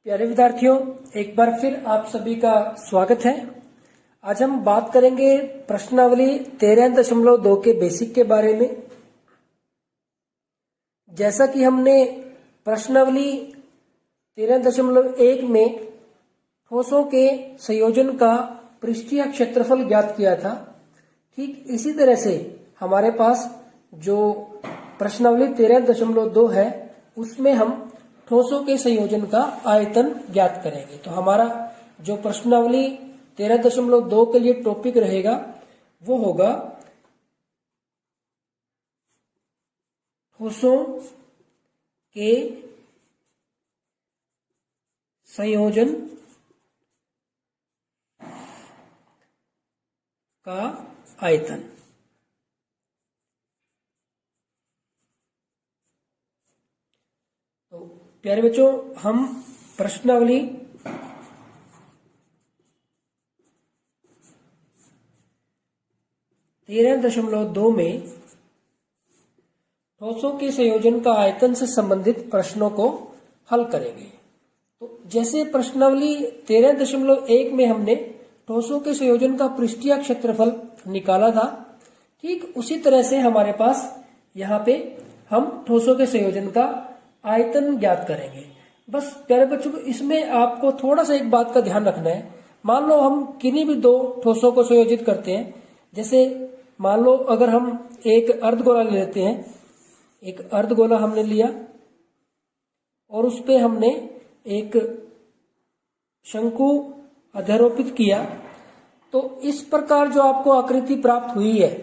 प्यारे विद्यार्थियों, एक बार फिर आप सभी का स्वागत है। आज हम बात करेंगे प्रश्नावली 13.2 के बेसिक के बारे में। जैसा कि हमने प्रश्नावली 13.1 में ठोसों के संयोजन का पृष्ठीय क्षेत्रफल ज्ञात किया था, ठीक इसी तरह से हमारे पास जो प्रश्नावली 13.2 है उसमें हम ठोसों के संयोजन का आयतन ज्ञात करेंगे। तो हमारा जो प्रश्नावली 13.2 के लिए टॉपिक रहेगा वो होगा ठोसों के संयोजन का आयतन। तो प्यारे बच्चों, हम प्रश्नावली 13.2 में ठोसों के संयोजन का आयतन से संबंधित प्रश्नों को हल करेंगे। तो जैसे प्रश्नावली 13.1 में हमने ठोसों के संयोजन का पृष्ठीय क्षेत्रफल निकाला था, ठीक उसी तरह से हमारे पास यहाँ पे हम ठोसों के संयोजन का आयतन ज्ञात करेंगे। बस प्यारे बच्चों, इसमें आपको थोड़ा सा एक बात का ध्यान रखना है। मान लो हम किन्हीं भी दो ठोसों को संयोजित करते हैं। जैसे मान लो अगर हम एक अर्धगोला ले लेते हैं, एक अर्धगोला हमने लिया और उस पे हमने एक शंकु अध्यारोपित किया, तो इस प्रकार जो आपको आकृति प्राप्त हुई है,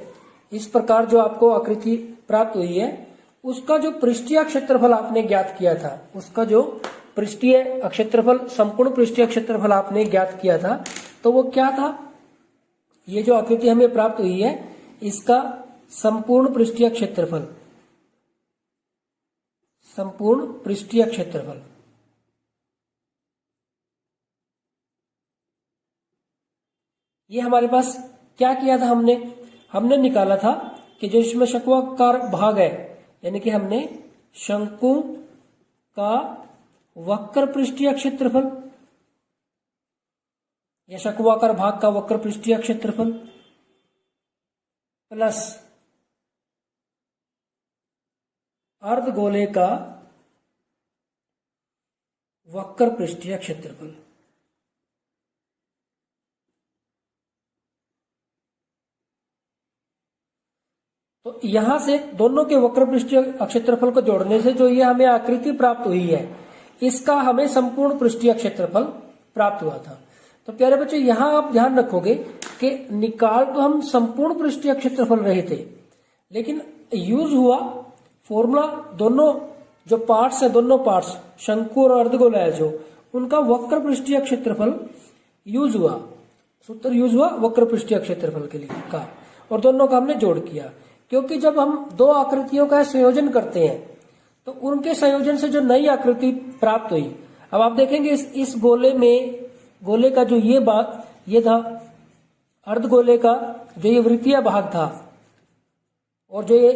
इस प्रकार जो आपको आकृति प्राप्त हुई है, उसका जो पृष्ठीय क्षेत्रफल आपने ज्ञात किया था, उसका जो पृष्ठीय क्षेत्रफल, संपूर्ण पृष्ठीय क्षेत्रफल आपने ज्ञात किया था, तो वो क्या था? ये जो आकृति हमें प्राप्त हुई है, इसका संपूर्ण पृष्ठीय क्षेत्रफल, संपूर्ण पृष्ठीय क्षेत्रफल। ये हमारे पास क्या किया था? हमने निकाला था कि जो इसमें शंक्वाकार भाग है, यानी कि हमने शंकु का वक्र पृष्ठीय क्षेत्रफल या शंक्वाकार भाग का वक्र पृष्ठीय क्षेत्रफल प्लस अर्धगोले का वक्र पृष्ठीय क्षेत्रफल। तो यहां से दोनों के वक्र पृष्ठीय क्षेत्रफल को जोड़ने से जो ये हमें आकृति प्राप्त हुई है, इसका हमें संपूर्ण पृष्ठीय क्षेत्रफल प्राप्त हुआ था। तो प्यारे बच्चों, यहां आप ध्यान रखोगे कि निकाल तो हम संपूर्ण पृष्ठीय क्षेत्रफल रहे थे, लेकिन यूज हुआ फॉर्मूला, दोनों जो पार्ट्स है, दोनों पार्ट्स शंकु और अर्धगोला है, जो उनका वक्र पृष्ठीय क्षेत्रफल यूज हुआ, सूत्र यूज हुआ वक्र पृष्ठीय क्षेत्रफल के लिए का, और दोनों का हमने जोड़ किया। क्योंकि जब हम दो आकृतियों का संयोजन करते हैं तो उनके संयोजन से जो नई आकृति प्राप्त हुई, अब आप देखेंगे इस गोले में, गोले का जो ये था अर्धगोले का जो ये वृत्तीय भाग था, और जो ये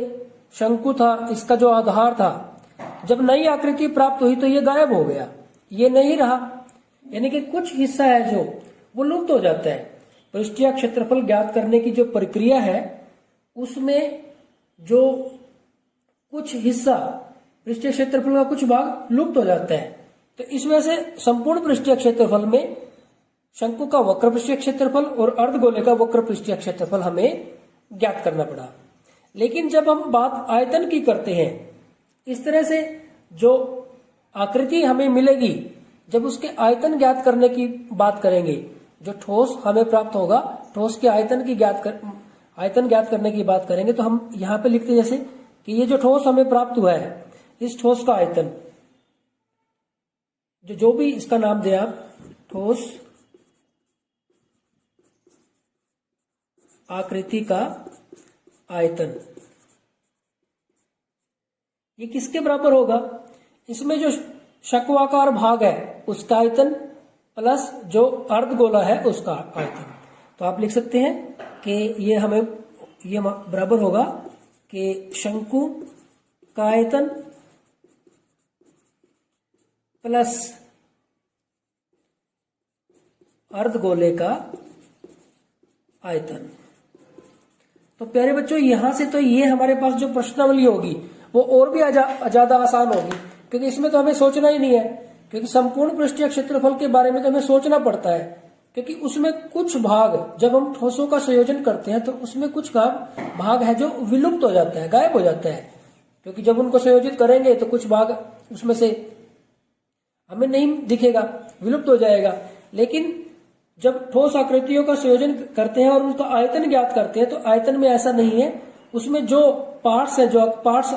शंकु था, इसका जो आधार था, जब नई आकृति प्राप्त हुई तो ये गायब हो गया, ये नहीं रहा। यानी कि कुछ हिस्सा है जो वो लुप्त हो जाता है। पृष्ठीय क्षेत्रफल ज्ञात करने की जो प्रक्रिया है, उसमें जो कुछ हिस्सा पृष्ठीय क्षेत्रफल का कुछ भाग लुप्त हो जाता है। तो इस वजह से संपूर्ण पृष्ठीय क्षेत्रफल में शंकु का वक्र पृष्ठीय क्षेत्रफल और अर्धगोले का वक्र पृष्ठीय क्षेत्रफल हमें ज्ञात करना पड़ा। लेकिन जब हम बात आयतन की करते हैं, इस तरह से जो आकृति हमें मिलेगी, जब उसके आयतन ज्ञात करने की बात करेंगे, जो ठोस हमें प्राप्त होगा, ठोस के आयतन ज्ञात करने की बात करेंगे, तो हम यहां पे लिखते हैं जैसे कि ये जो ठोस हमें प्राप्त हुआ है, इस ठोस का आयतन, जो भी इसका नाम दे आप, ठोस आकृति का आयतन, ये किसके बराबर होगा? इसमें जो शंक्वाकार भाग है उसका आयतन प्लस जो अर्धगोला है उसका आयतन। तो आप लिख सकते हैं कि ये बराबर होगा कि शंकु का आयतन प्लस अर्धगोले का आयतन। तो प्यारे बच्चों यहां से तो ये हमारे पास जो प्रश्नावली होगी वो और भी ज्यादा आसान होगी, क्योंकि इसमें तो हमें सोचना ही नहीं है, क्योंकि संपूर्ण पृष्ठीय क्षेत्रफल के बारे में तो हमें सोचना पड़ता है, क्योंकि उसमें कुछ भाग जब हम ठोसों का संयोजन करते हैं तो उसमें कुछ का भाग है जो विलुप्त हो जाता है, गायब हो जाता है, क्योंकि जब उनको संयोजित करेंगे तो कुछ भाग उसमें से हमें नहीं दिखेगा, विलुप्त हो जाएगा। लेकिन जब ठोस आकृतियों का संयोजन करते हैं और उनका आयतन ज्ञात करते हैं तो आयतन में ऐसा नहीं है, उसमें जो पार्ट्स है, जो पार्ट्स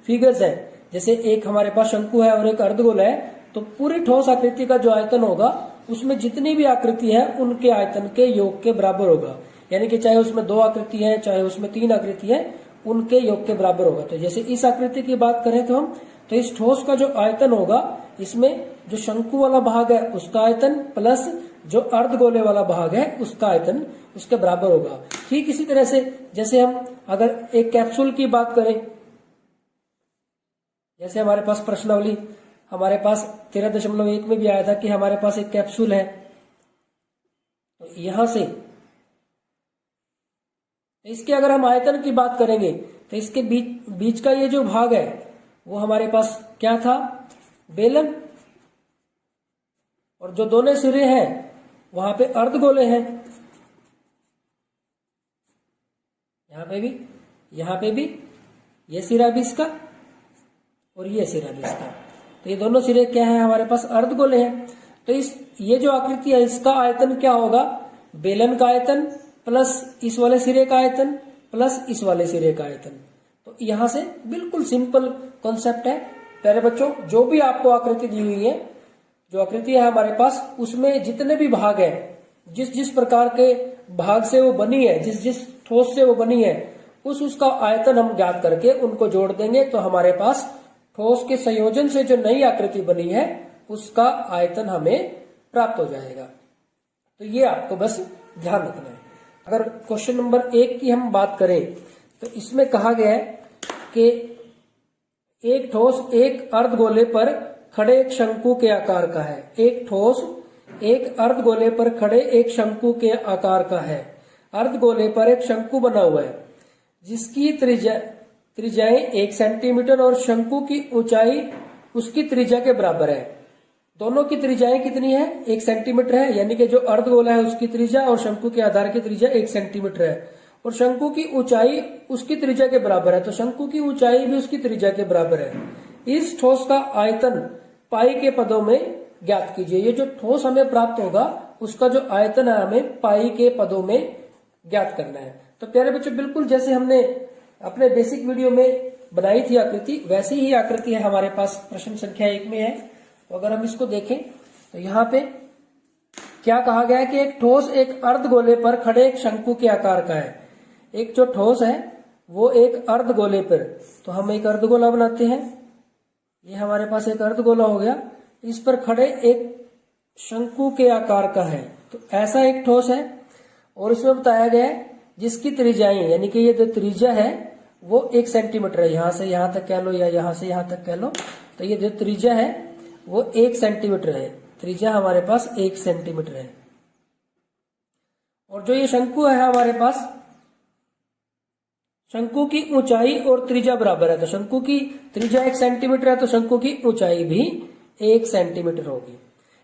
फिगर्स है, जैसे एक हमारे पास शंकु है और एक अर्धगोल है, तो पूरी ठोस आकृति का जो आयतन होगा उसमें जितनी भी आकृति है उनके आयतन के योग के बराबर होगा, यानी कि चाहे उसमें 2 आकृति है चाहे उसमें 3 आकृति है, उनके योग के बराबर होगा। तो जैसे इस आकृति की बात करें तो हम तो इस ठोस का जो आयतन होगा, इसमें जो शंकु वाला भाग है उसका आयतन प्लस जो अर्धगोले वाला भाग है उसका आयतन उसके बराबर होगा। ठीक इसी तरह से जैसे हम अगर एक कैप्सूल की बात करें, जैसे हमारे पास प्रश्नावली हमारे पास 13.1 में भी आया था कि हमारे पास एक कैप्सूल है, तो यहां से इसके अगर हम आयतन की बात करेंगे तो इसके बीच का ये जो भाग है वो हमारे पास क्या था, बेलन, और जो दोनों सिरे हैं वहां पे अर्धगोले हैं, यहां पे भी ये सिरा भी इसका और ये सिरा भी इसका, तो ये दोनों सिरे क्या है हमारे पास, अर्धगोले हैं। तो ये जो आकृति है इसका आयतन क्या होगा, बेलन का आयतन प्लस इस वाले सिरे का आयतन प्लस इस वाले सिरे का आयतन। तो यहां से बिल्कुल सिंपल कॉन्सेप्ट है प्यारे बच्चों। जो भी आपको आकृति दी हुई है, जो आकृति है हमारे पास, उसमें जितने भी भाग है, जिस प्रकार के भाग से वो बनी है, जिस ठोस से वो बनी है, उसका आयतन हम ज्ञात करके उनको जोड़ देंगे तो हमारे पास ठोस के संयोजन से जो नई आकृति बनी है उसका आयतन हमें प्राप्त हो जाएगा। तो ये आपको बस ध्यान रखना है। अगर क्वेश्चन नंबर 1 की हम बात करें तो इसमें कहा गया है कि एक ठोस एक अर्धगोले पर खड़े एक शंकु के आकार का है। एक ठोस एक अर्धगोले पर खड़े एक शंकु के आकार का है। अर्धगोले पर एक शंकु बना हुआ है जिसकी त्रिज्याएं 1 सेंटीमीटर और शंकु की ऊंचाई उसकी त्रिज्या के बराबर है। दोनों की त्रिज्याएं कितनी है, 1 सेंटीमीटर है, यानी कि जो अर्धगोला है उसकी त्रिज्या और शंकु के आधार की त्रिज्या 1 सेंटीमीटर है, और शंकु की ऊंचाई उसकी त्रिज्या के बराबर है, तो शंकु की ऊंचाई भी उसकी त्रिज्या के बराबर है। इस ठोस का आयतन पाई के पदों में ज्ञात कीजिए। ये जो ठोस हमें प्राप्त होगा उसका जो आयतन है हमें पाई के पदों में ज्ञात करना है। तो प्यारे बच्चों, बिल्कुल जैसे हमने अपने बेसिक वीडियो में बनाई थी आकृति, वैसी ही आकृति है हमारे पास प्रश्न संख्या 1 में है। तो अगर हम इसको देखें तो यहाँ पे क्या कहा गया है कि एक ठोस एक अर्धगोले पर खड़े एक शंकु के आकार का है। एक जो ठोस है वो एक अर्धगोले पर, तो हम एक अर्धगोला बनाते हैं, ये हमारे पास एक अर्धगोला हो गया, इस पर खड़े एक शंकु के आकार का है। तो ऐसा एक ठोस है और इसमें बताया गया है जिसकी त्रिज्याएं, यानी कि ये जो त्रिज्या है वो 1 सेंटीमीटर है, यहां से यहां तक कह लो या यहां से यहां तक कह लो, तो ये जो त्रिज्या है वो 1 सेंटीमीटर है। त्रिज्या हमारे पास 1 सेंटीमीटर है। और जो ये शंकु है हमारे पास, शंकु की ऊंचाई और त्रिज्या बराबर है, तो शंकु की त्रिज्या 1 सेंटीमीटर है तो शंकु की ऊंचाई भी 1 सेंटीमीटर होगी।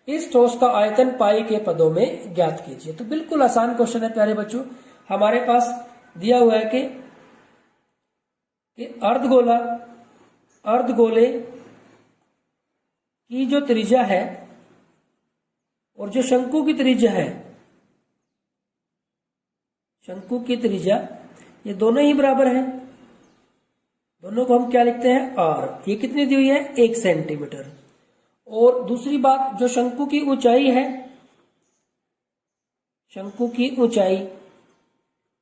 इस ठोस का आयतन पाई के पदों में ज्ञात कीजिए। तो बिल्कुल आसान क्वेश्चन है प्यारे बच्चों। हमारे पास दिया हुआ है कि अर्धगोले की जो त्रिज्या है और जो शंकु की त्रिज्या है, शंकु की त्रिज्या ये दोनों ही बराबर हैं। दोनों को हम क्या लिखते हैं, आर। ये कितनी दी हुई है, 1 सेंटीमीटर। और दूसरी बात, जो शंकु की ऊंचाई है, शंकु की ऊंचाई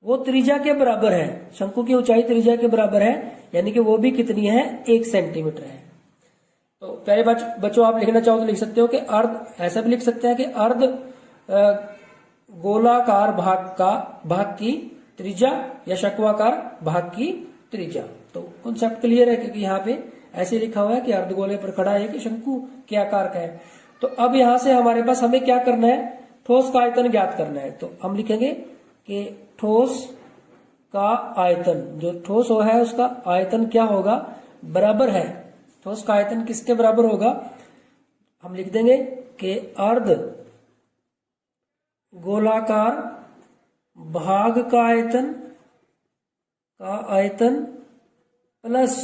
वो त्रिज्या के बराबर है। शंकु की ऊंचाई त्रिज्या के बराबर है, यानी कि वो भी कितनी है, 1 सेंटीमीटर है। तो प्यारे बच्चों, आप लिखना चाहो तो लिख सकते हो कि अर्ध, ऐसा भी लिख सकते हैं कि अर्ध गोलाकार भाग की त्रिज्या या शंक्वाकार भाग की त्रिज्या। तो कॉन्सेप्ट क्लियर है, क्योंकि यहाँ पे ऐसे लिखा हुआ है कि अर्धगोले पर खड़ा है कि शंकु के आकार का है। तो अब यहां से हमारे पास हमें क्या करना है, ठोस का आयतन ज्ञात करना है, तो हम लिखेंगे कि ठोस का आयतन, जो ठोस हो है उसका आयतन क्या होगा, बराबर है। ठोस का आयतन किसके बराबर होगा, हम लिख देंगे कि अर्ध गोलाकार भाग का आयतन प्लस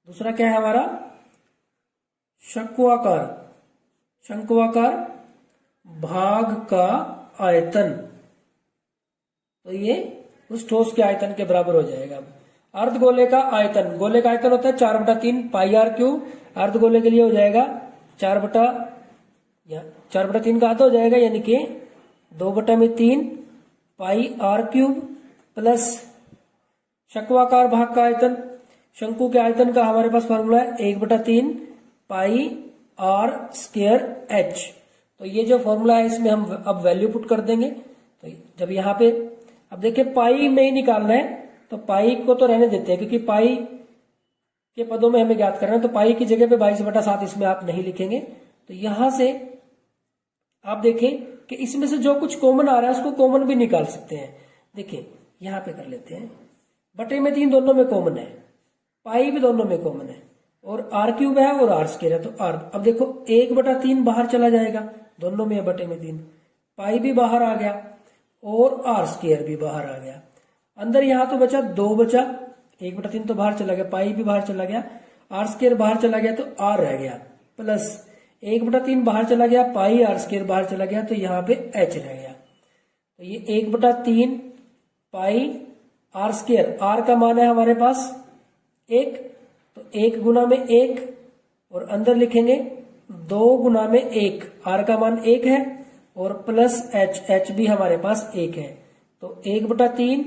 दूसरा क्या है हमारा, शंक्वाकार भाग का आयतन। तो ये उस ठोस के आयतन के बराबर हो जाएगा। अर्धगोले का आयतन, गोले का आयतन होता है 4/3 पाई आर क्यूब, अर्धगोले के लिए हो जाएगा 4/3 का आधा हो जाएगा, यानी कि 2/3 पाई आर क्यूब प्लस शंक्वाकार भाग का आयतन, शंकु के आयतन का हमारे पास फॉर्मूला है 1/3 पाई आर स्क्वायर एच। तो ये जो फॉर्मूला है इसमें हम अब वैल्यू पुट कर देंगे। तो जब यहाँ पे अब देखिए पाई में ही निकालना है, तो पाई को तो रहने देते हैं क्योंकि पाई के पदों में हमें ज्ञात करना है, तो पाई की जगह पे 22/7 इसमें आप नहीं लिखेंगे। तो यहां से आप देखें कि इसमें से जो कुछ कॉमन आ रहा है उसको कॉमन भी निकाल सकते हैं। देखिए यहां पे कर लेते हैं, बटे में 3 दोनों में कॉमन है, पाई भी दोनों में कॉमन है, और आर क्यूब है और आर स्क्वायर है, तो आर। अब देखो 1/3 बाहर चला जाएगा, दोनों में बटे में 3, पाई भी बाहर आ गया और आर स्क्वायर भी बाहर आ गया। अंदर यहां तो बचा 2 बचा, 1/3 तो बाहर चला गया, पाई भी बाहर चला गया, आर स्क्वायर बाहर चला गया, तो आर रह गया, प्लस 1/3 बाहर चला गया, पाई आर स्क्वायर बाहर चला गया, तो यहाँ पे एच रह गया। तो ये 1/3 पाई आर स्क्वायर, आर का मान है हमारे पास 1, तो 1 गुना में 1 और अंदर लिखेंगे 2 गुना में 1, आर का मान 1 है और प्लस एच, एच भी हमारे पास 1 है। तो 1/3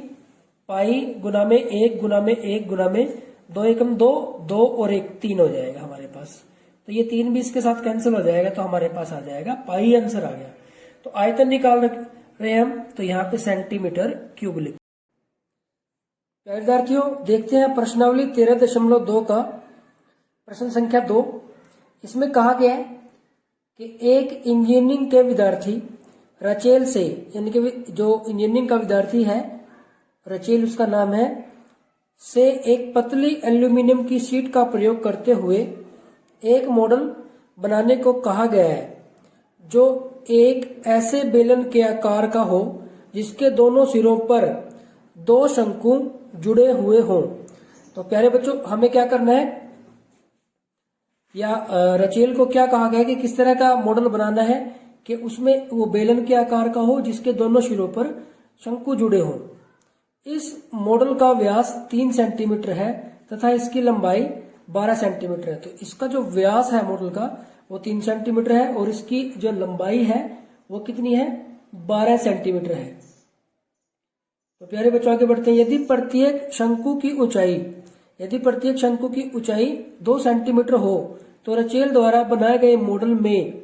पाई गुना में 1 गुना में 1 गुना में 2 एकम 2, 2 और 1 3 हो जाएगा हमारे पास। तो ये 3 भी इसके साथ कैंसिल हो जाएगा, तो हमारे पास आ जाएगा पाई, आंसर आ गया। तो आयतन निकाल रहे हम, तो यहाँ पे सेंटीमीटर क्यूब लिख। विद्यार्थियों देखते हैं प्रश्नावली 13.2 का प्रश्न संख्या 2। इसमें कहा गया है कि एक इंजीनियरिंग के विद्यार्थी रचेल से, यानी कि जो इंजीनियरिंग का विद्यार्थी है रचेल उसका नाम है, से एक पतली एल्यूमिनियम की शीट का प्रयोग करते हुए एक मॉडल बनाने को कहा गया है जो एक ऐसे बेलन के आकार का हो जिसके दोनों सिरों पर 2 शंकु जुड़े हुए हों। तो प्यारे बच्चों हमें क्या करना है, या रचेल को क्या कहा गया है कि किस तरह का मॉडल बनाना है कि उसमें वो बेलन के आकार का हो जिसके दोनों सिरों पर शंकु जुड़े हों। इस मॉडल का व्यास 3 सेंटीमीटर है तथा इसकी लंबाई 12 सेंटीमीटर है। तो इसका जो व्यास है मॉडल का वो 3 सेंटीमीटर है और इसकी जो लंबाई है वो कितनी है, 12 सेंटीमीटर है। तो प्यारे बच्चों आगे बढ़ते हैं। यदि प्रत्येक शंकु की ऊंचाई 2 सेंटीमीटर हो तो रचेल द्वारा बनाए गए मॉडल में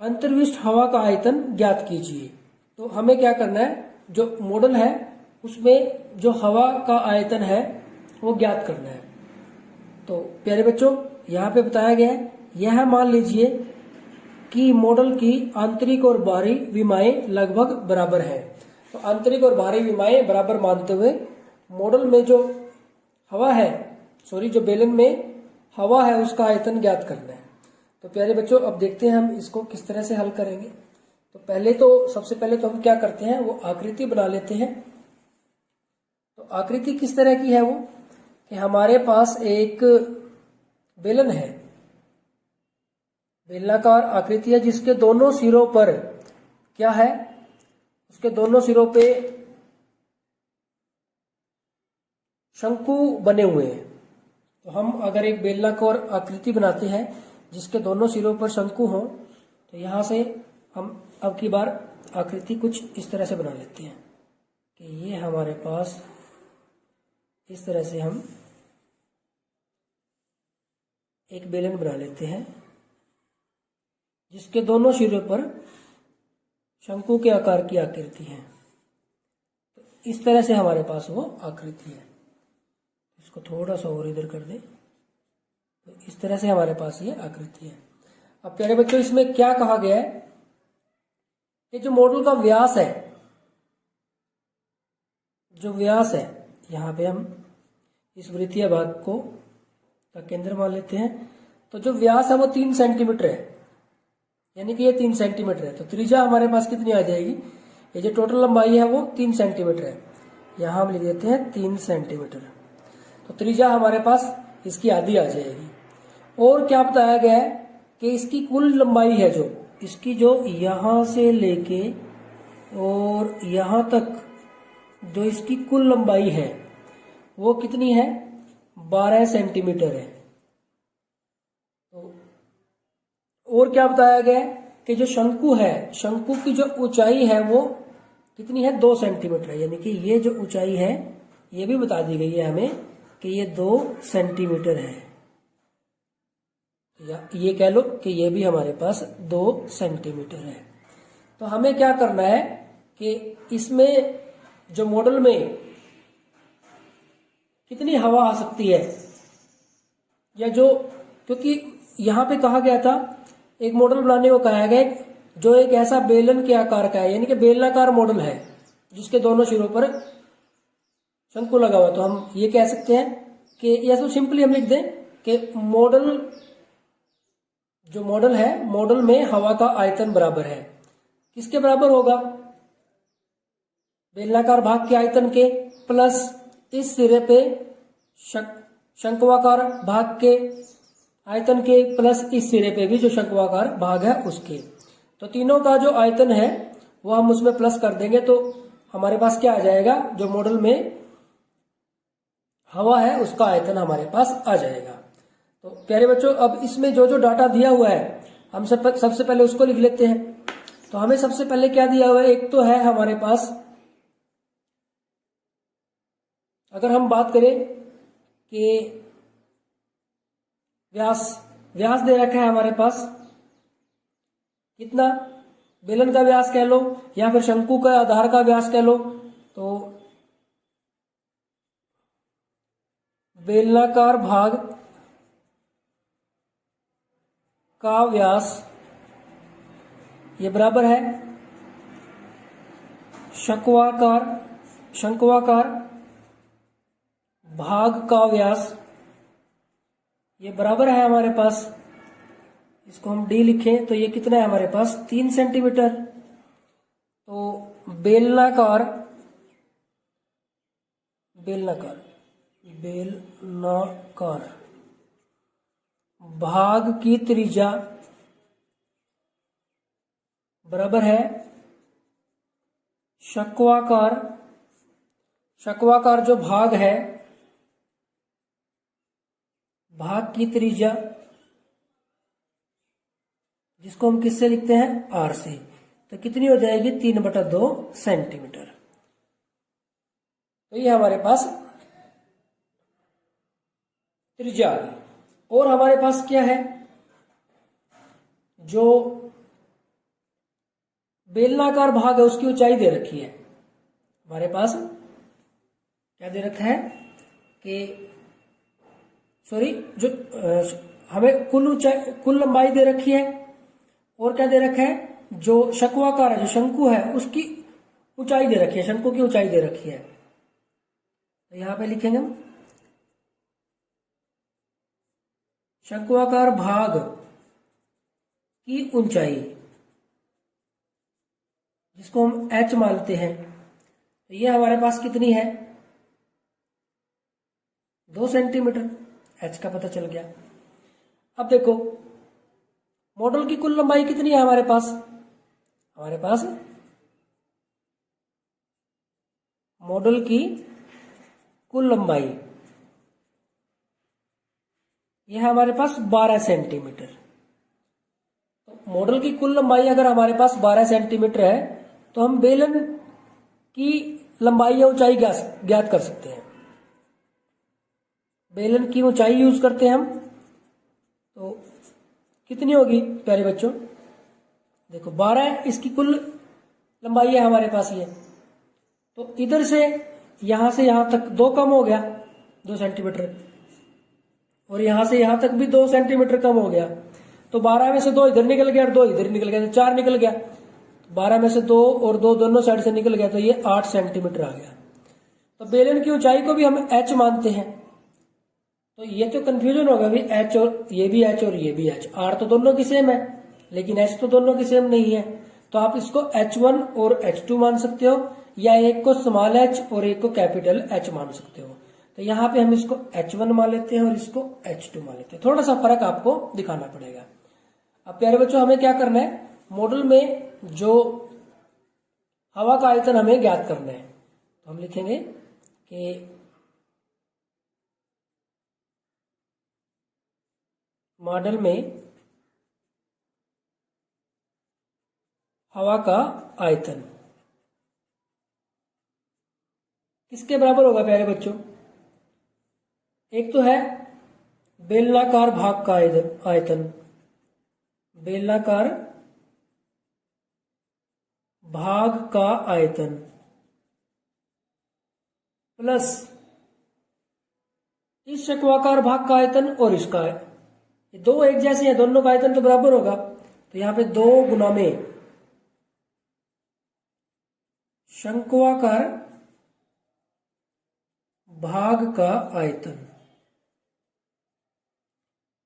अंतर्विष्ट हवा का आयतन ज्ञात कीजिए। तो हमें क्या करना है, जो मॉडल है उसमें जो हवा का आयतन है वो ज्ञात करना है। तो प्यारे बच्चों यहाँ पे बताया गया है, यह मान लीजिए कि मॉडल की आंतरिक और बाहरी विमाएं लगभग बराबर है। तो आंतरिक और बाहरी विमाएं बराबर मानते हुए मॉडल में जो हवा है, जो बेलन में हवा है उसका आयतन ज्ञात करना है। तो प्यारे बच्चों अब देखते हैं हम इसको किस तरह से हल करेंगे। तो सबसे पहले तो हम क्या करते हैं, वो आकृति बना लेते हैं। तो आकृति किस तरह की है वो, कि हमारे पास एक बेलन है, बेलनाकार आकृति है जिसके दोनों सिरों पर क्या है, उसके दोनों सिरों पे शंकु बने हुए हैं। तो हम अगर एक बेलनाकार आकृति बनाते हैं जिसके दोनों सिरों पर शंकु हों, तो यहां से हम अब की बार आकृति कुछ इस तरह से बना लेते हैं कि ये हमारे पास इस तरह से हम एक बेलन बना लेते हैं जिसके दोनों सिरों पर शंकु के आकार की आकृति है। तो इस तरह से हमारे पास वो आकृति है। इसको थोड़ा सा और इधर कर दें, तो इस तरह से हमारे पास ये आकृति है। अब प्यारे बच्चों इसमें क्या कहा गया है ये जो मॉडल का व्यास है, जो व्यास है, यहाँ पे हम इस वृत्तीय भाग को का केंद्र मान लेते हैं। तो जो व्यास है वो 3 सेंटीमीटर है, यानी कि ये 3 सेंटीमीटर है। तो त्रिज्या हमारे पास कितनी आ जाएगी, ये जो टोटल लंबाई है वो 3 सेंटीमीटर है, यहाँ हम लिख देते हैं 3 सेंटीमीटर। तो त्रिज्या हमारे पास इसकी आधी आ जाएगी। और क्या बताया गया है कि इसकी कुल लंबाई है, जो इसकी जो यहां से लेके और यहां तक जो इसकी कुल लंबाई है वो कितनी है, 12 सेंटीमीटर है। तो और क्या बताया गया है कि जो शंकु है, शंकु की जो ऊंचाई है वो कितनी है, 2 सेंटीमीटर है। यानी कि ये जो ऊंचाई है ये भी बता दी गई है हमें कि ये 2 सेंटीमीटर है, या ये कह लो कि ये भी हमारे पास 2 सेंटीमीटर है। तो हमें क्या करना है कि इसमें जो मॉडल में कितनी हवा आ सकती है, या जो, क्योंकि यहां पे कहा गया था, एक मॉडल बनाने को कहा गया जो एक ऐसा बेलन के आकार का है, यानी कि बेलनाकार मॉडल है जिसके दोनों सिरों पर शंकु लगा हुआ। तो हम ये कह सकते हैं कि, या तो सिंपली हम लिख दें कि मॉडल, जो मॉडल है, मॉडल में हवा का आयतन बराबर है, किसके बराबर होगा, बेलनाकार भाग के आयतन के प्लस इस सिरे पे शंक्वाकार भाग के आयतन के प्लस इस सिरे पे भी जो शंक्वाकार भाग है उसके। तो तीनों का जो आयतन है वो हम उसमें प्लस कर देंगे, तो हमारे पास क्या आ जाएगा, जो मॉडल में हवा है उसका आयतन हमारे पास आ जाएगा। तो प्यारे बच्चों, अब इसमें जो जो डाटा दिया हुआ है हम सबसे पहले उसको लिख लेते हैं। तो हमें सबसे पहले क्या दिया हुआ है, एक तो है हमारे पास, अगर हम बात करें कि व्यास दे रखा है हमारे पास कितना, बेलन का व्यास कह लो या फिर शंकु का आधार का व्यास कह लो। तो बेलनाकार भाग का व्यास ये बराबर है शंक्वाकार भाग का व्यास, ये बराबर है हमारे पास, इसको हम डी लिखें तो ये कितना है हमारे पास, 3 सेंटीमीटर। तो बेलनाकार भाग की त्रिज्या बराबर है शंक्वाकार जो भाग है, भाग की त्रिज्या जिसको हम किससे लिखते हैं, आर से। तो कितनी हो जाएगी, 3/2 सेंटीमीटर। तो ये हमारे पास त्रिज्या आ गई। और हमारे पास क्या है, जो बेलनाकार भाग है उसकी ऊंचाई दे रखी है हमारे पास, क्या दे रखा है कि जो हमें कुल लंबाई दे रखी है, और क्या दे रखा है, जो शंक्वाकार है, जो शंकु है उसकी ऊंचाई दे रखी है, शंकु की ऊंचाई दे रखी है। तो यहां पे लिखेंगे हम शंक्वाकार भाग की ऊंचाई, जिसको हम h मानते हैं। तो ये हमारे पास कितनी है, 2 सेंटीमीटर, h का पता चल गया। अब देखो मॉडल की कुल लंबाई कितनी है हमारे पास मॉडल की कुल लंबाई यह है हमारे पास 12 सेंटीमीटर। तो मॉडल की कुल लंबाई अगर हमारे पास 12 सेंटीमीटर है तो हम बेलन की लंबाई या ऊंचाई ज्ञात कर सकते हैं। बेलन की ऊंचाई यूज करते हैं हम, तो कितनी होगी प्यारे बच्चों, देखो 12 इसकी कुल लंबाई है हमारे पास ये। तो इधर से यहां तक 2 कम हो गया, 2 सेंटीमीटर, और यहां से यहां तक भी 2 सेंटीमीटर कम हो गया। तो 12 में से 2 इधर निकल गया और 2 इधर निकल गया, तो 4 निकल गया। 12 में से 2 और 2 दोनों साइड से निकल गया, तो ये 8 सेंटीमीटर आ गया। तो बेलन की ऊंचाई को भी हम h मानते हैं, तो ये तो कंफ्यूजन होगा भी h और ये भी h और ये भी h, r तो दोनों की सेम है लेकिन h तो दोनों की सेम नहीं है। तो आप इसको h1 और h2 मान सकते हो, या एक को स्मॉल h और एक को कैपिटल H मान सकते हो। तो यहाँ पे हम इसको h1 मान लेते हैं और इसको h2 मान लेते हैं, थोड़ा सा फर्क आपको दिखाना पड़ेगा। अब प्यारे बच्चों हमें क्या करना है, मॉडल में जो हवा का आयतन हमें ज्ञात करना है, तो हम लिखेंगे कि मॉडल में हवा का आयतन किसके बराबर होगा प्यारे बच्चों, एक तो है बेलनाकार भाग का आयतन, बेलनाकार भाग का आयतन प्लस इस शंक्वाकार भाग का आयतन और इसका, ये दो एक जैसे हैं, दोनों का आयतन तो बराबर होगा। तो यहां पे 2 गुना में शंक्वाकार भाग का आयतन।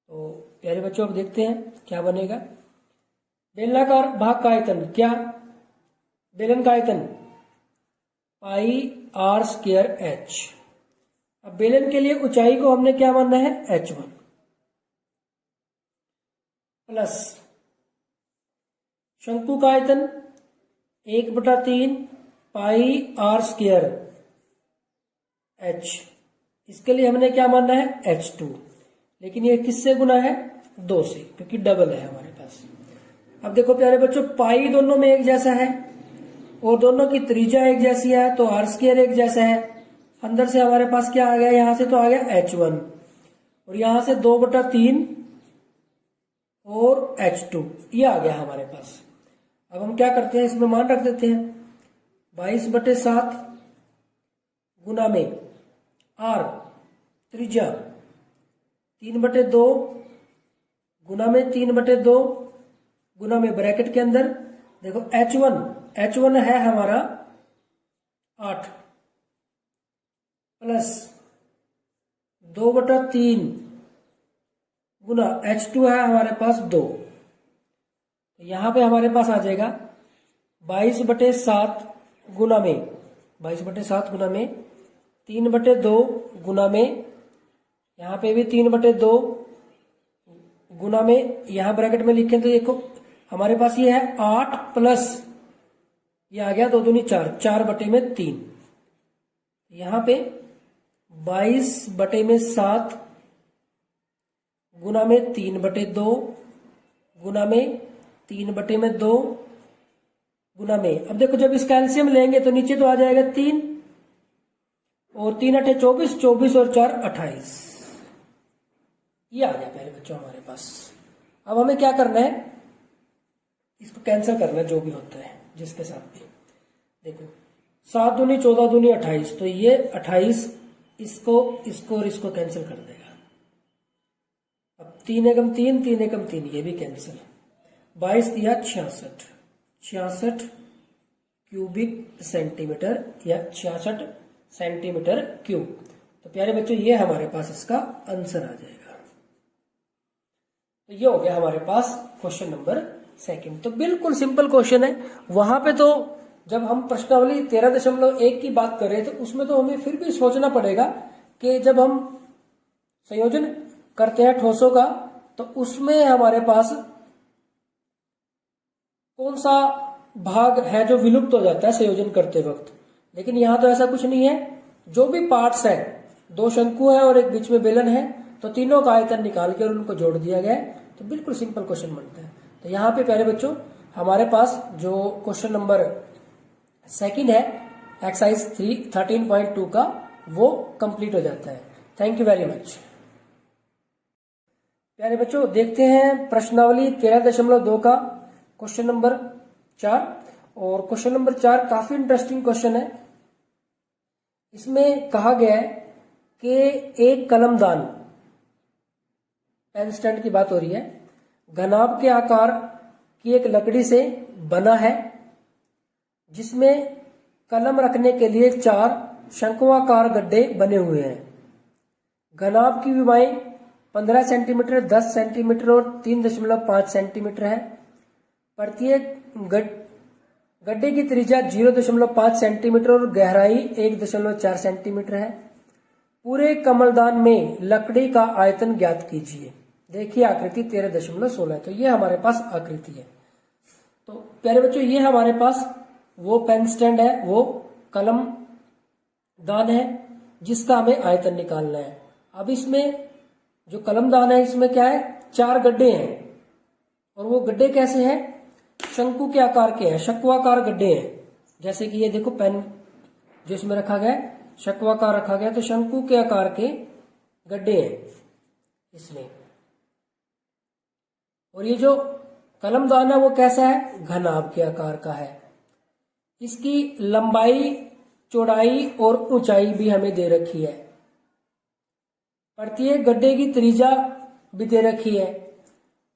तो प्यारे बच्चों अब देखते हैं क्या बनेगा। बेलनाकार भाग का आयतन क्या, बेलन का आयतन पाई r स्क्वायर h। अब बेलन के लिए ऊंचाई को हमने क्या मानना है, h1 प्लस शंकु का आयतन 1/3 पाई r स्क्वायर h, इसके लिए हमने क्या मानना है, h2। लेकिन ये किससे गुना है, 2 से, क्योंकि डबल है हमारे पास। अब देखो प्यारे बच्चों, पाई दोनों में एक जैसा है और दोनों की त्रिज्या एक जैसी है, तो r स्क्वायर एक जैसा है। अंदर से हमारे पास क्या आ गया, यहां से तो आ गया h1 और यहां से 2/3 और h2, ये आ गया हमारे पास। अब हम क्या करते हैं, इसमें मान रख देते हैं 22/7 गुना में r त्रिज्या 3/2 गुना में 3/2 गुना में ब्रैकेट के अंदर देखो h1 है हमारा 8 प्लस 2/3 गुना h2 है हमारे पास 2। तो यहां पे हमारे पास आ जाएगा 22/7 गुना में 3/2 गुना में, यहां पे भी 3/2 गुना में, यहां ब्रैकेट में लिखें तो देखो हमारे पास ये है 8 प्लस ये आ गया 2 दूनी 4, 4/3। यहां पे 22/7 गुना में 3/2 गुना में 3/2 गुना में, अब देखो जब इसका एलसीएम लेंगे तो नीचे तो आ जाएगा 3 और 3 8 24, 24 और 4 28, ये आ गया पहले बच्चों हमारे पास। अब हमें क्या करना है, इसको कैंसिल करना है जो भी होता है जिसके साथ भी। देखो 7 दूनी 14 दूनी 28, तो ये 28 इसको और इसको कैंसिल कर देगा। अब 3 एकम 3, 3 एकम 3, ये भी कैंसिल। 22 दिया 66 क्यूबिक सेंटीमीटर या 66 सेंटीमीटर क्यूब। तो प्यारे बच्चों ये हमारे पास इसका आंसर आ जाएगा। तो ये हो गया हमारे पास क्वेश्चन नंबर 2। तो बिल्कुल सिंपल क्वेश्चन है। वहां पे तो जब हम प्रश्नावली 13.1 की बात कर रहे थे उसमें तो हमें फिर भी सोचना पड़ेगा कि जब हम संयोजन करते हैं ठोसों का तो उसमें हमारे पास कौन सा भाग है जो विलुप्त हो जाता है संयोजन करते वक्त। लेकिन यहां तो ऐसा कुछ नहीं है, जो भी पार्ट्स है, 2 शंकु है और एक बीच में बेलन है, तो तीनों का आयतन निकाल के और उनको जोड़ दिया गया है। तो बिल्कुल सिंपल क्वेश्चन बनता है। तो यहाँ पे प्यारे बच्चों हमारे पास जो क्वेश्चन नंबर 2 है एक्सरसाइज 13.2 का, वो कंप्लीट हो जाता है। Thank you very much. प्यारे बच्चों देखते हैं प्रश्नावली 13.2 का क्वेश्चन नंबर 4। और क्वेश्चन नंबर 4 काफी इंटरेस्टिंग क्वेश्चन है। इसमें कहा गया है कि एक कलमदान, पेन स्टैंड की बात हो रही है, घनाभ के आकार की एक लकड़ी से बना है जिसमें कलम रखने के लिए 4 शंक्वाकार गड्ढे बने हुए हैं। घनाभ की विमाएं 15 सेंटीमीटर, 10 सेंटीमीटर और 3.5 सेंटीमीटर है। प्रत्येक गड्ढे की त्रिज्या 0.5 सेंटीमीटर और गहराई 1.4 सेंटीमीटर है। पूरे कमलदान में लकड़ी का आयतन ज्ञात कीजिए। देखिए आकृति 13.16 है। तो ये हमारे पास आकृति है। तो प्यारे बच्चों, ये हमारे पास वो पेन स्टैंड है, वो कलम दान है जिसका हमें आयतन निकालना है। अब इसमें जो कलम दान है इसमें क्या है, 4 गड्ढे हैं और वो गड्ढे कैसे हैं, शंकु के आकार के हैं, शंक्वाकार गड्ढे हैं। जैसे कि ये देखो पेन जो इसमें रखा गया है शंक्वाकार रखा गया, तो शंकु के आकार के गड्ढे हैं इसमें। और ये जो कलम दान है वो कैसा है, घनाभ के आकार का है। इसकी लंबाई, चौड़ाई और ऊंचाई भी हमें दे रखी है। प्रत्येक गड्ढे की त्रिज्या भी दे रखी है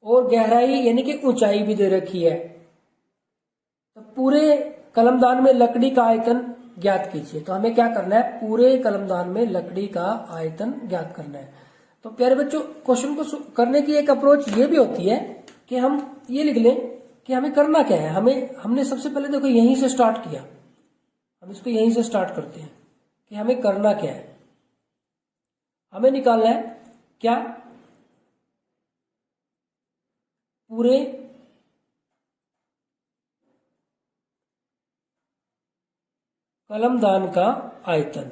और गहराई यानी कि ऊंचाई भी दे रखी है। तो पूरे कलमदान में लकड़ी का आयतन ज्ञात कीजिए। तो हमें क्या करना है, पूरे कलमदान में लकड़ी का आयतन ज्ञात करना है। तो प्यारे बच्चों, क्वेश्चन को करने की एक अप्रोच ये भी होती है कि हम ये लिख लें कि हमें करना क्या है। हमने सबसे पहले देखो यहीं से स्टार्ट किया, हम इसको यहीं से स्टार्ट करते हैं कि हमें करना क्या है। हमें निकालना है क्या, पूरे कलमदान का आयतन।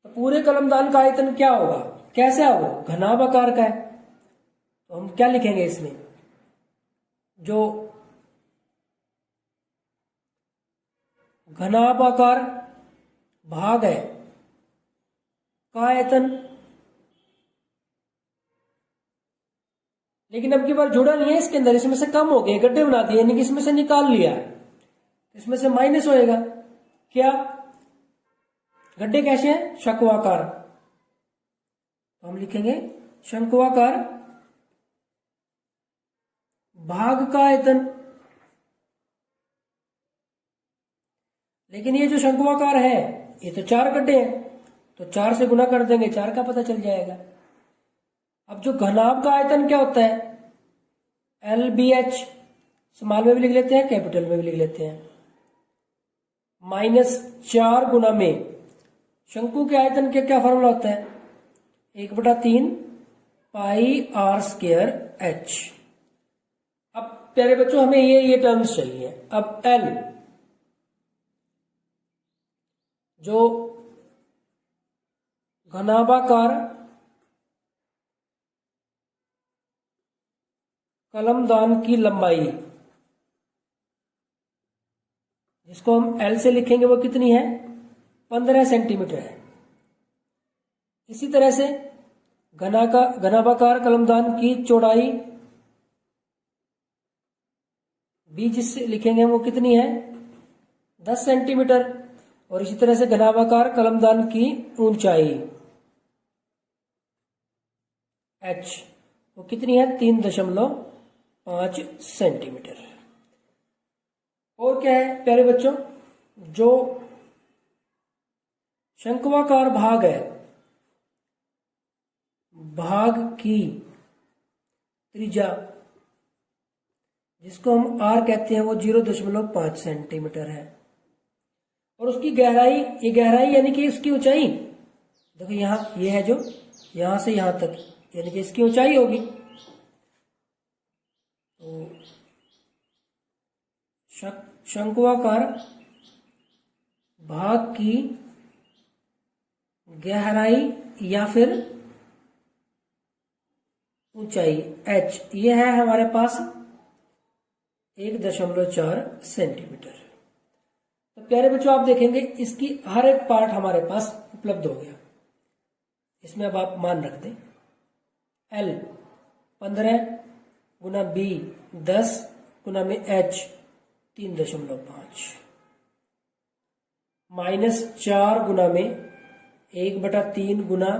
तो पूरे कलमदान का आयतन क्या होगा, कैसे होगा, घनाभ आकार का है। तो हम क्या लिखेंगे इसमें, जो घनाभ आकार भाग है का आयतन, लेकिन अब की बार जुड़ा नहीं है इसके अंदर, इसमें से कम हो गए, गड्ढे बना दिए, यानी कि इसमें से निकाल लिया, इसमें से माइनस होएगा। क्या, गड्ढे कैसे हैं, शंक्वाकार। तो हम लिखेंगे शंक्वाकार भाग का आयतन। लेकिन ये जो शंक्वाकार है ये तो 4 गड्ढे हैं, तो 4 से गुना कर देंगे, 4 का पता चल जाएगा। अब जो घनाभ का आयतन क्या होता है, LBH, स्मॉल में भी लिख लेते हैं, कैपिटल में भी लिख लेते हैं, -4 गुना में शंकु के आयतन के क्या फॉर्मूला होता है, 1/3 पाई r स्क्वायर h। अब प्यारे बच्चों हमें ये टर्म्स चाहिए। अब L जो घनाभाकार कलमदान की लंबाई, जिसको हम L से लिखेंगे, वो कितनी है, 15 सेंटीमीटर है। इसी तरह से घनाभाकार कलमदान की चौड़ाई भी जिससे लिखेंगे वो कितनी है, 10 सेंटीमीटर। और इसी तरह से घनाभाकार कलमदान की ऊंचाई h वो कितनी है, 3.5 सेंटीमीटर। और क्या है प्यारे बच्चों, जो शंक्वाकार भाग है, भाग की त्रिज्या जिसको हम r कहते हैं, वो 0.5 सेंटीमीटर है। और उसकी गहराई, ये गहराई यानी कि इसकी ऊंचाई, देखो यहां ये है जो यहां से यहां तक, यानी कि इसकी ऊंचाई होगी। तो शंक्वाकार भाग की गहराई या फिर ऊंचाई h, ये है हमारे पास 1.4 सेंटीमीटर। तो प्यारे बच्चों आप देखेंगे इसकी हर एक पार्ट हमारे पास उपलब्ध हो गया। इसमें अब आप मान रख दें, L 15 गुना B 10 गुना में H 3.5, -4 गुना में 1/3 गुना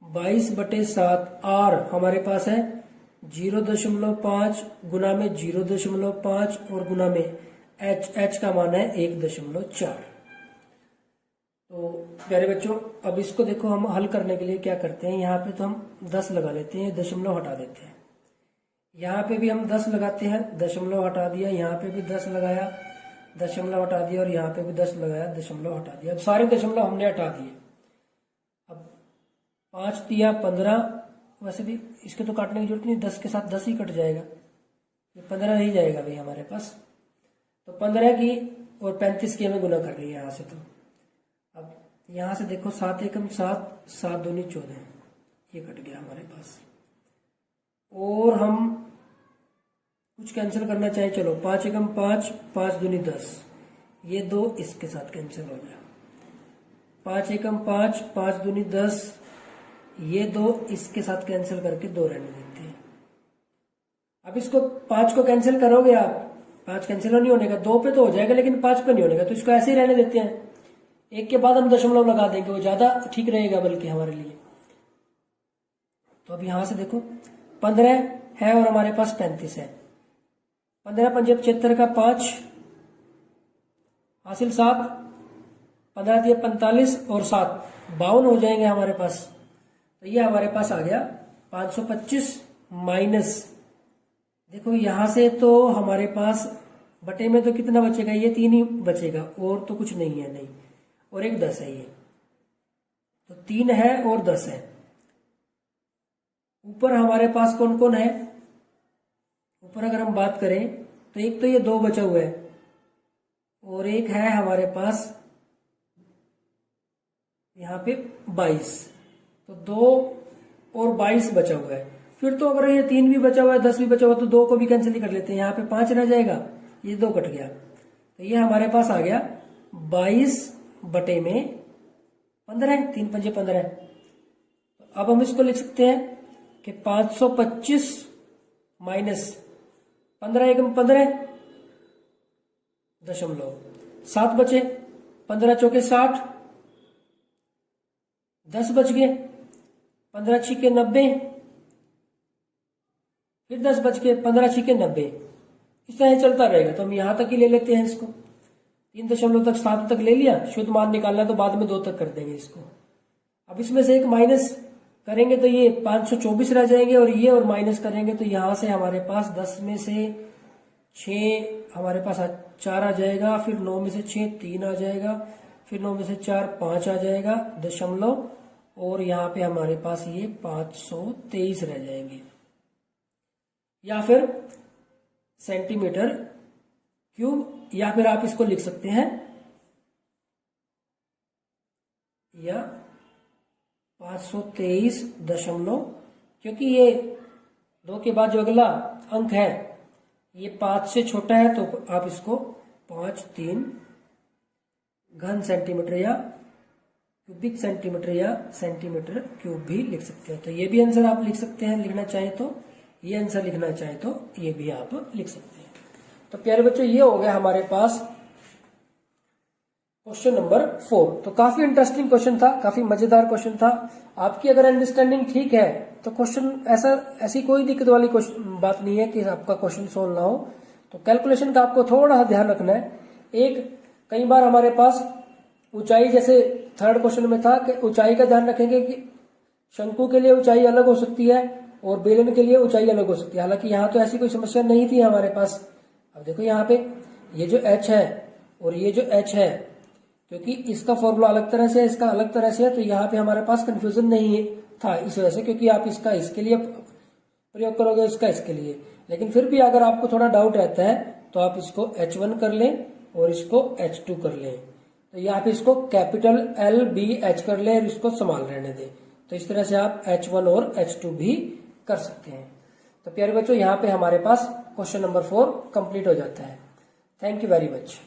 22/7 R हमारे पास है 0.5 गुना में 0.5 और गुना में h का मान है 1.4। तो प्यारे बच्चों, अब इसको देखो, हम हल करने के लिए क्या करते हैं, यहाँ पे तो हम 10 लगा लेते हैं, दशमलव हटा देते हैं। यहाँ पे भी हम 10 लगाते हैं, दशमलव हटा दिया, यहाँ पे भी 10 लगाया, दशमलव हटा दिया, और यहाँ पे भी 10 लगाया, दशमलव हटा दिया। अब सारे दशमलव हमने हटा दिए। अब 5 दिया 15, वैसे भी इसके तो काटने की जरूरत नहीं, 10 के साथ 10 ही कट जाएगा, ये 15 रह जाएगा भाई हमारे पास। तो 15 की और 35 की हमें गुना कर रही है यहाँ से। तो अब यहाँ से देखो, 7 एकम 7, 7 दूनी 14, ये कट गया हमारे पास। और हम कुछ कैंसिल करना चाहे, चलो 5 एकम 5, 5 दूनी 10, ये 2 इसके साथ कैंसिल हो गया। 5 एकम 5, 5 दूनी 10, ये 2 इसके साथ कैंसिल करके 2 रहने देते हैं। अब इसको 5 को कैंसिल करोगे आप, 5 कैंसिल नहीं होने का, 2 पे तो हो जाएगा लेकिन 5 पे नहीं होने का, तो इसको ऐसे ही रहने देते हैं। एक के बाद हम दशमलव लगा देंगे, वो ज्यादा ठीक रहेगा बल्कि हमारे लिए। तो अब यहां से देखो, 15 है और हमारे पास 35 है। 15 पंजे 75 का 5 हासिल 7, 15 दिए 45 और 7 52 हो जाएंगे हमारे पास। तो ये हमारे पास आ गया 525 माइनस, देखो यहां से तो हमारे पास बटे में तो कितना बचेगा, ये 3 ही बचेगा, और तो कुछ नहीं है, नहीं, और एक 10 है, ये तो 3 है और 10 है। ऊपर हमारे पास कौन कौन है, ऊपर अगर हम बात करें तो एक तो ये 2 बचा हुआ है, और एक है हमारे पास यहाँ पे 22, तो 2 और 22 बचा हुआ है। फिर तो अगर ये 3 भी बचा हुआ है, 10 भी बचा हुआ है, तो 2 को भी कैंसिल ही कर लेते हैं, यहाँ पे 5 रह जाएगा, ये 2 कट गया, तो ये हमारे पास आ गया 22 बटे में 15, 3 पंजे 15। तो अब हम इसको लिख सकते हैं कि 525 माइनस 15 एकम 15 दशमलव 7 बचे, 15 चौके 60, 10 बच गए, 15 छिके 90, फिर 10 बच गए, 15 छिके 90, इस तरह चलता रहेगा। तो हम यहां तक ही ले लेते हैं इसको, 3 दशमलव तक 7 तक ले लिया, शुद्ध मान निकालना तो बाद में 2 तक कर देंगे इसको। अब इसमें से एक माइनस करेंगे तो ये 524 रह जाएंगे, और ये और माइनस करेंगे तो यहां से हमारे पास 10 में से 6 हमारे पास 4 आ जाएगा, फिर 9 में से 6 3 आ जाएगा, फिर 9 में से 4 5 आ जाएगा दशमलव, और यहाँ पे हमारे पास ये 523 रह जाएंगे, या फिर सेंटीमीटर क्यूब, या फिर आप इसको लिख सकते हैं या 523 दशमलव, क्योंकि ये 2 के बाद जो अगला अंक है ये 5 से छोटा है, तो आप इसको 5-3 घन सेंटीमीटर या क्यूबिक सेंटीमीटर या सेंटीमीटर क्यूब भी लिख सकते हैं। तो ये भी आंसर आप लिख सकते हैं, लिखना चाहे तो ये आंसर, लिखना चाहे तो ये भी आप लिख सकते हैं। तो प्यारे बच्चों, ये हो गया हमारे पास क्वेश्चन नंबर 4। तो काफी इंटरेस्टिंग क्वेश्चन था, काफी मजेदार क्वेश्चन था। आपकी अगर अंडरस्टैंडिंग ठीक है तो क्वेश्चन ऐसी कोई दिक्कत वाली बात नहीं है कि आपका क्वेश्चन सोल्व ना हो। तो कैलकुलेशन का आपको थोड़ा सा ध्यान रखना है। कई बार हमारे पास ऊंचाई, जैसे थर्ड क्वेश्चन में था कि ऊंचाई का ध्यान रखेंगे कि शंकु के लिए ऊंचाई अलग हो सकती है और बेलन के लिए ऊंचाई अलग हो सकती है। हालांकि यहाँ तो ऐसी कोई समस्या नहीं थी हमारे पास। अब देखो यहाँ पे ये जो h है और ये जो h है, क्योंकि इसका फॉर्मूला अलग तरह से है, इसका अलग तरह से है, तो यहाँ पे हमारे पास कंफ्यूजन नहीं था इस वजह से, क्योंकि आप इसका इसके लिए प्रयोग करोगे, इसका इसके लिए। लेकिन फिर भी अगर आपको थोड़ा डाउट रहता है तो आप इसको H1 कर लें और इसको H2 कर लें। तो यहाँ पे इसको कैपिटल LBH कर लें और इसको संभाल रहने दें। तो इस तरह से आप H1 और H2 भी कर सकते हैं। तो प्यारे बच्चों, यहाँ पे हमारे पास क्वेश्चन नंबर 4 कंप्लीट हो जाता है। Thank you very much.